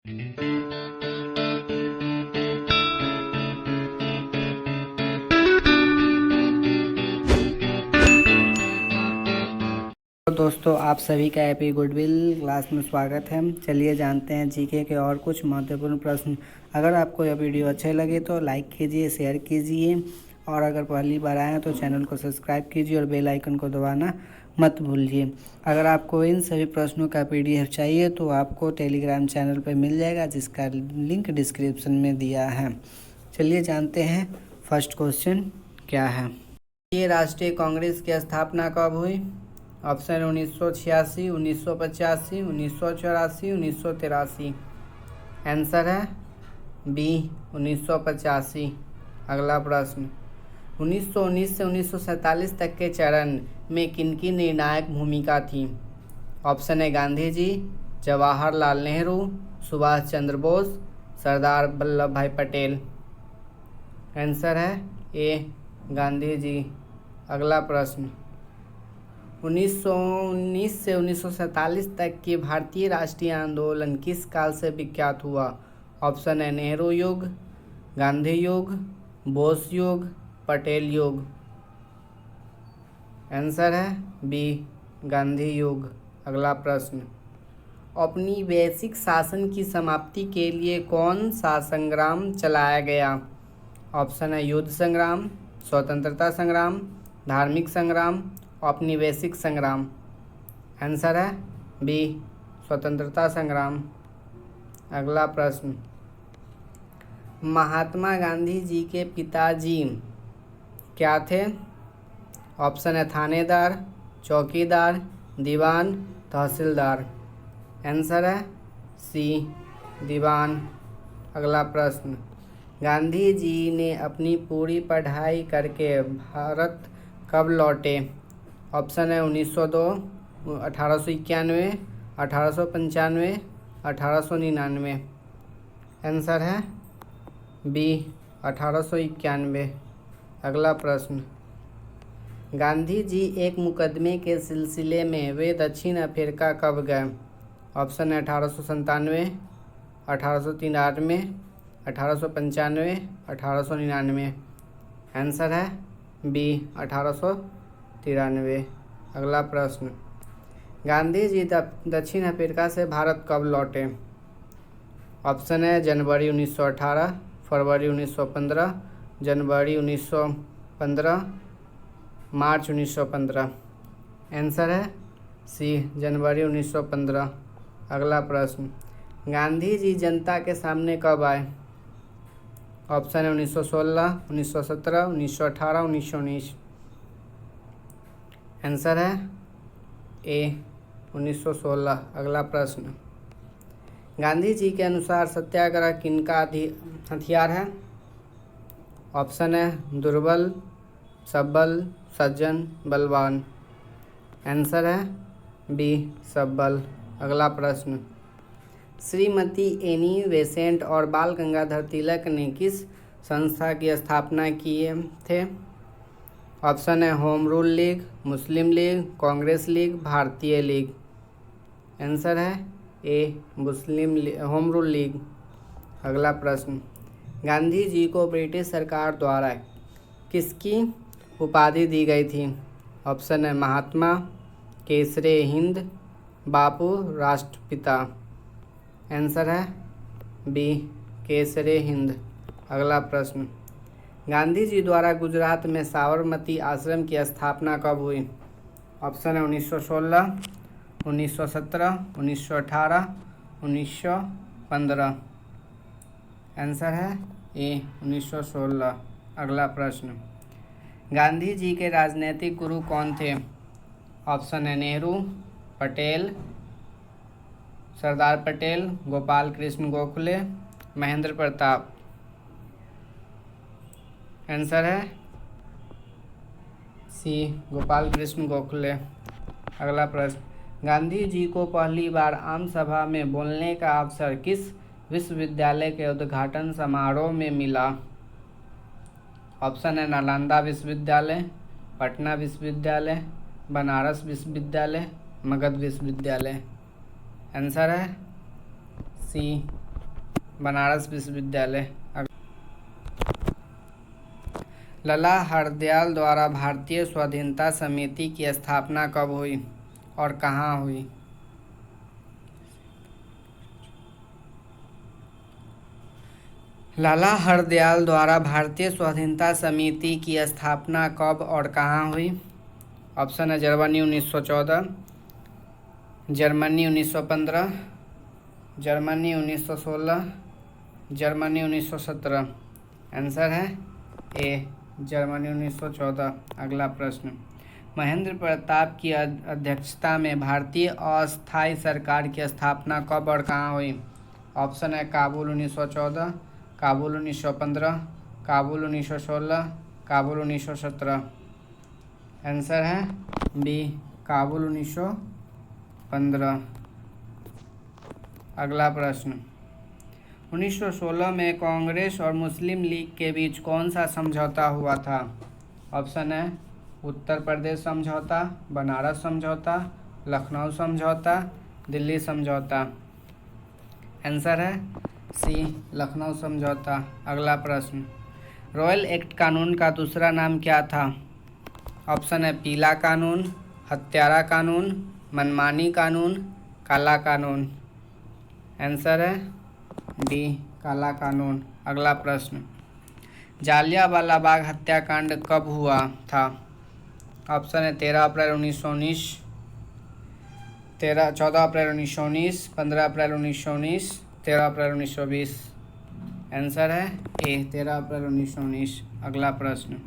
तो दोस्तों, आप सभी का हैप्पी गुडविल क्लास में स्वागत है। चलिए जानते हैं जीके के और कुछ महत्वपूर्ण प्रश्न। अगर आपको यह वीडियो अच्छे लगे तो लाइक कीजिए, शेयर कीजिए और अगर पहली बार आए हैं तो चैनल को सब्सक्राइब कीजिए और बेल आइकन को दबाना मत भूलिए। अगर आपको इन सभी प्रश्नों का PDF चाहिए तो आपको टेलीग्राम चैनल पर मिल जाएगा, जिसका लिंक डिस्क्रिप्शन में दिया है। चलिए जानते हैं फर्स्ट क्वेश्चन क्या है। ये राष्ट्रीय कांग्रेस की स्थापना कब हुई? ऑप्शन 1986, 1985, 1984, 1983। आंसर है बी 1985। अगला प्रश्न, 1919 से 1947 तक के चरण में किनकी निर्णायक भूमिका थी? ऑप्शन है गांधी जी, जवाहरलाल नेहरू, सुभाष चंद्र बोस, सरदार वल्लभ भाई पटेल। आंसर है ए गांधी जी। अगला प्रश्न, 1919 से 1947 तक के भारतीय राष्ट्रीय आंदोलन किस काल से विख्यात हुआ? ऑप्शन है नेहरू युग, गांधी युग, बोस युग, पटेल युग। आंसर है बी गांधी युग। अगला प्रश्न, औपनिवेशिक शासन की समाप्ति के लिए कौन सा संग्राम चलाया गया? ऑप्शन है युद्ध संग्राम, स्वतंत्रता संग्राम, धार्मिक संग्राम, औपनिवेशिक संग्राम। आंसर है बी स्वतंत्रता संग्राम। अगला प्रश्न, महात्मा गांधी जी के पिताजी क्या थे? ऑप्शन है थानेदार, चौकीदार, दीवान, तहसीलदार। आंसर है सी दीवान। अगला प्रश्न, गांधी जी ने अपनी पूरी पढ़ाई करके भारत कब लौटे? ऑप्शन है 1902, 1891, 1895, 1899। आंसर है बी 1891। अगला प्रश्न, गांधी जी एक मुकदमे के सिलसिले में वे दक्षिण अफ्रीका कब गए? ऑप्शन है 1897, 1893, 1895, 1899। आंसर है बी 1893। अगला प्रश्न, गांधी जी दक्षिण अफ्रीका से भारत कब लौटे? ऑप्शन है जनवरी 1918, फरवरी 1915, जनवरी 1915, मार्च 1915। आंसर है सी जनवरी 1915। अगला प्रश्न, गांधी जी जनता के सामने कब आए? ऑप्शन है 1916, 1917, 1918, 1919। आंसर है ए 1916। अगला प्रश्न, गांधी जी के अनुसार सत्याग्रह किनका हथियार है? ऑप्शन है दुर्बल, सबल, सज्जन, बलवान। आंसर है बी सबल। अगला प्रश्न, श्रीमती एनी बेसेंट और बाल गंगाधर तिलक ने किस संस्था की स्थापना किए थे? ऑप्शन है होम रूल लीग, मुस्लिम लीग, कांग्रेस लीग, भारतीय लीग। आंसर है ए होम रूल लीग। अगला प्रश्न, गांधी जी को ब्रिटिश सरकार द्वारा किसकी उपाधि दी गई थी? ऑप्शन है महात्मा, केसरे हिंद, बापू, राष्ट्रपिता। आंसर है बी केसरे हिंद। अगला प्रश्न, गांधी जी द्वारा गुजरात में साबरमती आश्रम की स्थापना कब हुई? ऑप्शन है 1916, 1917, 1918, 1915। आंसर है ए 1916। अगला प्रश्न, गांधी जी के राजनीतिक गुरु कौन थे? ऑप्शन है नेहरू, पटेल, सरदार पटेल, गोपाल कृष्ण गोखले, महेंद्र प्रताप। आंसर है सी गोपाल कृष्ण गोखले। अगला प्रश्न, गांधी जी को पहली बार आम सभा में बोलने का अवसर किस विश्वविद्यालय के उद्घाटन समारोह में मिला? ऑप्शन है नालंदा विश्वविद्यालय, पटना विश्वविद्यालय, बनारस विश्वविद्यालय, मगध विश्वविद्यालय। आंसर है सी बनारस विश्वविद्यालय। लला हरदयाल द्वारा भारतीय स्वाधीनता समिति की स्थापना कब हुई और कहाँ हुई? लाला हरदयाल द्वारा भारतीय स्वाधीनता समिति की स्थापना कब और कहाँ हुई? ऑप्शन है Germany 1914, Germany 1915, Germany 1916, Germany 1917। Answer है ए जर्मनी 1914। अगला प्रश्न, महेंद्र प्रताप की अध्यक्षता में भारतीय अस्थायी सरकार की स्थापना कब और कहाँ हुई? ऑप्शन है काबुल 1914, काबुल 1915, काबुल 1916, काबुल 1917। आंसर है बी काबुल 1915। अगला प्रश्न, 1916 में कांग्रेस और मुस्लिम लीग के बीच कौन सा समझौता हुआ था? ऑप्शन है उत्तर प्रदेश समझौता, बनारस समझौता, लखनऊ समझौता, दिल्ली समझौता। आंसर है सी लखनऊ समझौता। अगला प्रश्न, रॉयल एक्ट कानून का दूसरा नाम क्या था? ऑप्शन है पीला कानून, हत्यारा कानून, मनमानी कानून, काला कानून। आंसर है डी काला कानून। अगला प्रश्न, जालियांवाला बाग हत्याकांड कब हुआ था? ऑप्शन है 13 अप्रैल 1919, 14 अप्रैल 1919, 15 अप्रैल 1919, 13 अप्रैल 1920। आंसर है ए 13 अप्रैल 1919। अगला प्रश्न,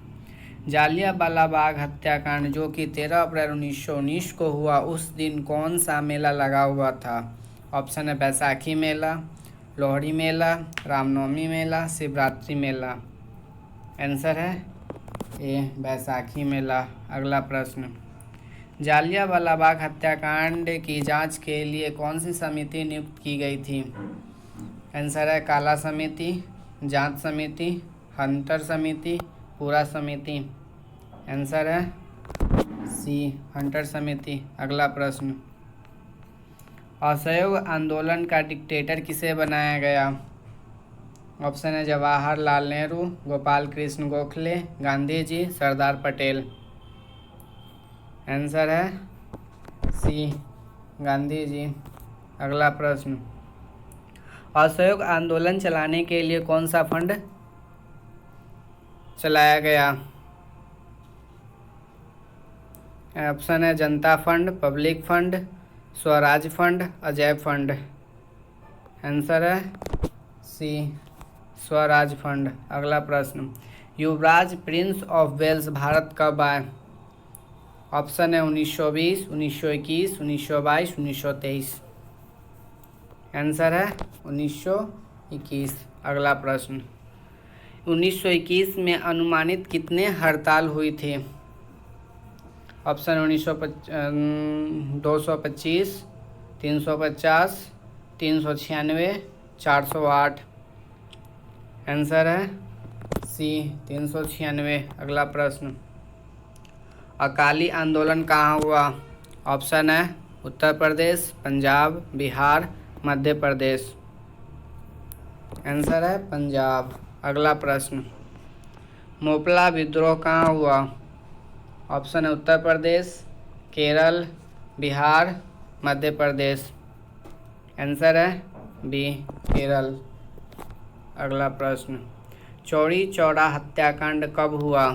जालियांवाला बाग हत्याकांड जो कि 13 अप्रैल 1919 को हुआ, उस दिन कौन सा मेला लगा हुआ था? ऑप्शन है बैसाखी मेला, लोहड़ी मेला, रामनवमी मेला, शिवरात्रि मेला। आंसर है ए बैसाखी मेला। अगला प्रश्न, जालियांवाला बाग हत्याकांड की जांच के लिए कौन सी समिति नियुक्त की गई थी? आंसर है काला समिति, जांच समिति, हंटर समिति, पूरा समिति। आंसर है सी हंटर समिति। अगला प्रश्न, असहयोग आंदोलन का डिक्टेटर किसे बनाया गया? ऑप्शन है जवाहरलाल नेहरू, गोपाल कृष्ण गोखले, गांधी जी, सरदार पटेल। आंसर है सी गांधी जी। अगला प्रश्न, असहयोग आंदोलन चलाने के लिए कौन सा फंड चलाया गया? ऑप्शन है जनता fund, public fund, Swaraj fund, Ajay fund. Answer है सी स्वराज फंड। अगला प्रश्न, युवराज प्रिंस ऑफ वेल्स भारत कब आए? ऑप्शन है 1920, 1921, 1922, 1923। आंसर है 1921। अगला प्रश्न, 1921 में अनुमानित कितने हड़ताल हुई थी? ऑप्शन 225, 350, 396, 408। आंसर है सी 396। अगला प्रश्न, अकाली आंदोलन कहाँ हुआ? ऑप्शन है उत्तर प्रदेश, पंजाब, बिहार, मध्य प्रदेश। आंसर है पंजाब। अगला प्रश्न, मोपला विद्रोह कहाँ हुआ? ऑप्शन है उत्तर प्रदेश, केरल, बिहार, मध्य प्रदेश। आंसर है बी केरल। अगला प्रश्न, चौरी चौरा हत्याकांड कब हुआ?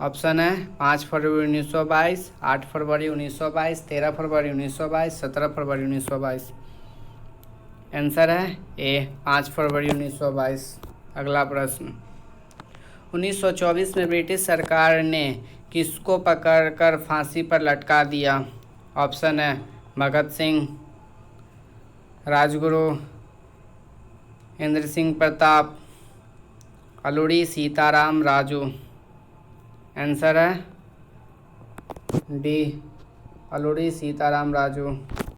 ऑप्शन है 5 फरवरी 1922, 8 फरवरी 1922, 13 फरवरी 1922, 17 फरवरी 1922। आंसर है ए 5 फरवरी 1922। अगला प्रश्न, 1924 में ब्रिटिश सरकार ने किसको पकड़कर फांसी पर लटका दिया? ऑप्शन है भगत सिंह, राजगुरु, इंद्र सिंह प्रताप, अलूरी सीताराम राजू। आंसर है डी अलूरी सीताराम राजू।